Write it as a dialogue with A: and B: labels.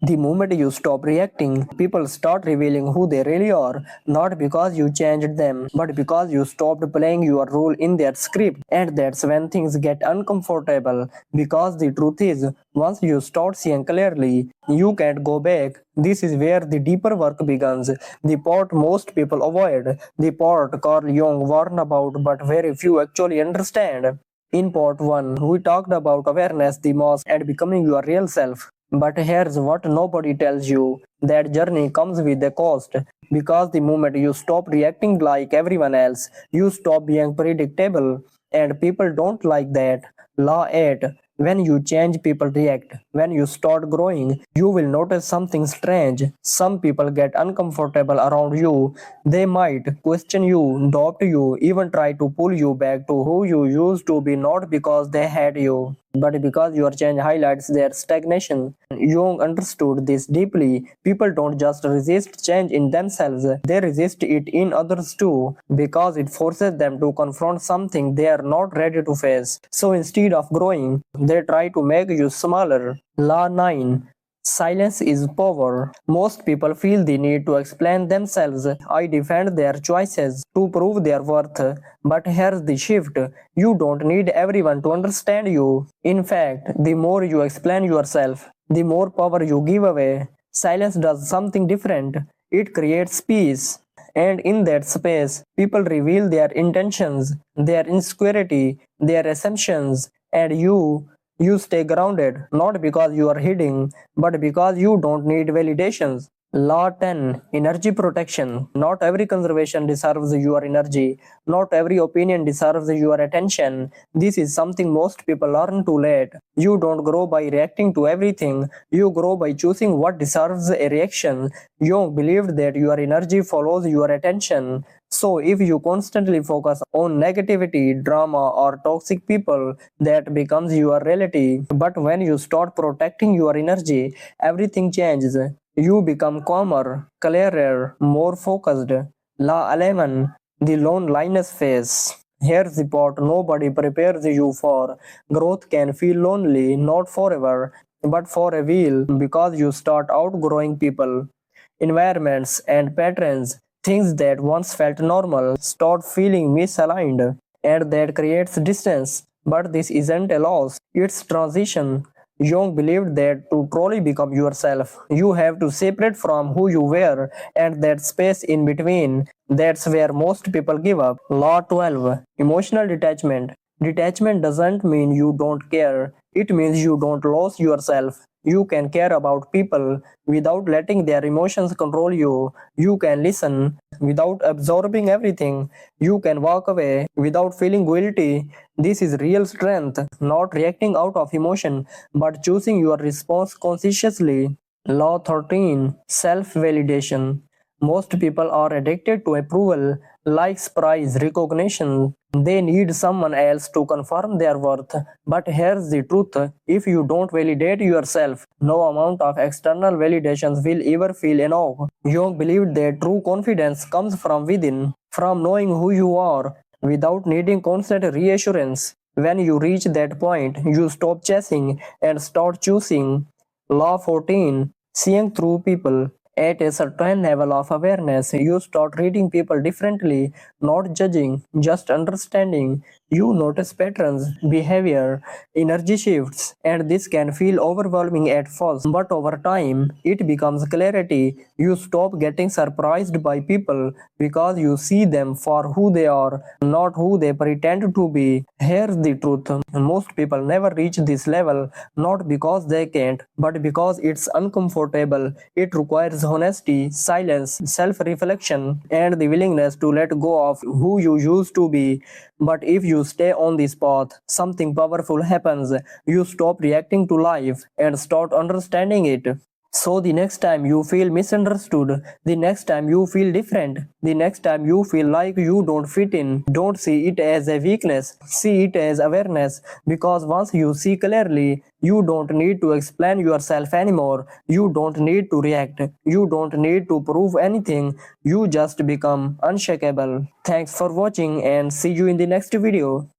A: The moment you stop reacting, people start revealing who they really are, not because you changed them, but because you stopped playing your role in their script. And that's when things get uncomfortable, because the truth is, once you start seeing clearly, you can't go back. This is where the deeper work begins, the part most people avoid, the part Carl Jung warned about but very few actually understand. In part 1, we talked about awareness, the mask, and becoming your real self. But here's what nobody tells you, that journey comes with a cost. Because the moment you stop reacting like everyone else, you stop being predictable. And people don't like that. Law 8. When you change, people react. When you start growing, you will notice something strange. Some people get uncomfortable around you. They might question you, doubt you, even try to pull you back to who you used to be, not because they had you, but because your change highlights their stagnation. Jung understood this deeply. People don't just resist change in themselves, they resist it in others too, because it forces them to confront something they are not ready to face. So instead of growing, they try to make you smaller. Law 9. Silence is power. Most people feel the need to explain themselves. I defend their choices to prove their worth. But here's the shift. You don't need everyone to understand you. In fact, the more you explain yourself, the more power you give away. Silence does something different. It creates peace. And in that space, people reveal their intentions, their insecurity, their assumptions, and you stay grounded, not because you are hiding, but because you don't need validations. Law 10. Energy protection. Not every conservation deserves your energy. Not every opinion deserves your attention. This is something most people learn too late. You don't grow by reacting to everything. You grow by choosing what deserves a reaction. Jung believed that your energy follows your attention. So if you constantly focus on negativity, drama, or toxic people, that becomes your reality. But when you start protecting your energy, everything changes. You become calmer, clearer, more focused. La 11. The loneliness phase. Here's the part nobody prepares you for. Growth can feel lonely, not forever, but for a while, because you start outgrowing people, environments, and patterns. Things that once felt normal start feeling misaligned, and that creates distance. But this isn't a loss, it's transition. Jung believed that to truly become yourself, you have to separate from who you were, and that space in between, that's where most people give up. Law 12. Emotional detachment. Detachment doesn't mean you don't care, it means you don't lose yourself. You can care about people without letting their emotions control you. You can listen without absorbing everything. You can walk away without feeling guilty. This is real strength, not reacting out of emotion, but choosing your response consciously. Law 13. Self validation. Most people are addicted to approval, likes, praise, recognition. They need someone else to confirm their worth. But here's the truth, if you don't validate yourself, no amount of external validations will ever feel enough. Jung believed that true confidence comes from within, from knowing who you are, without needing constant reassurance. When you reach that point, you stop chasing and start choosing. Law 14. Seeing through people. At a certain level of awareness, you start reading people differently, not judging, just understanding. You notice patterns, behavior, energy shifts, and this can feel overwhelming at first. But over time, it becomes clarity. You stop getting surprised by people because you see them for who they are, not who they pretend to be. Here's the truth, most people never reach this level, not because they can't, but because it's uncomfortable. It requires honesty, silence, self reflection, and the willingness to let go of who you used to be. But if you stay on this path, something powerful happens. You stop reacting to life and start understanding it. So the next time you feel misunderstood, the next time you feel different, the next time you feel like you don't fit in, don't see it as a weakness, see it as awareness. Because once you see clearly, you don't need to explain yourself anymore. You don't need to react. You don't need to prove anything. You just become unshakable. Thanks for watching and see you in the next video.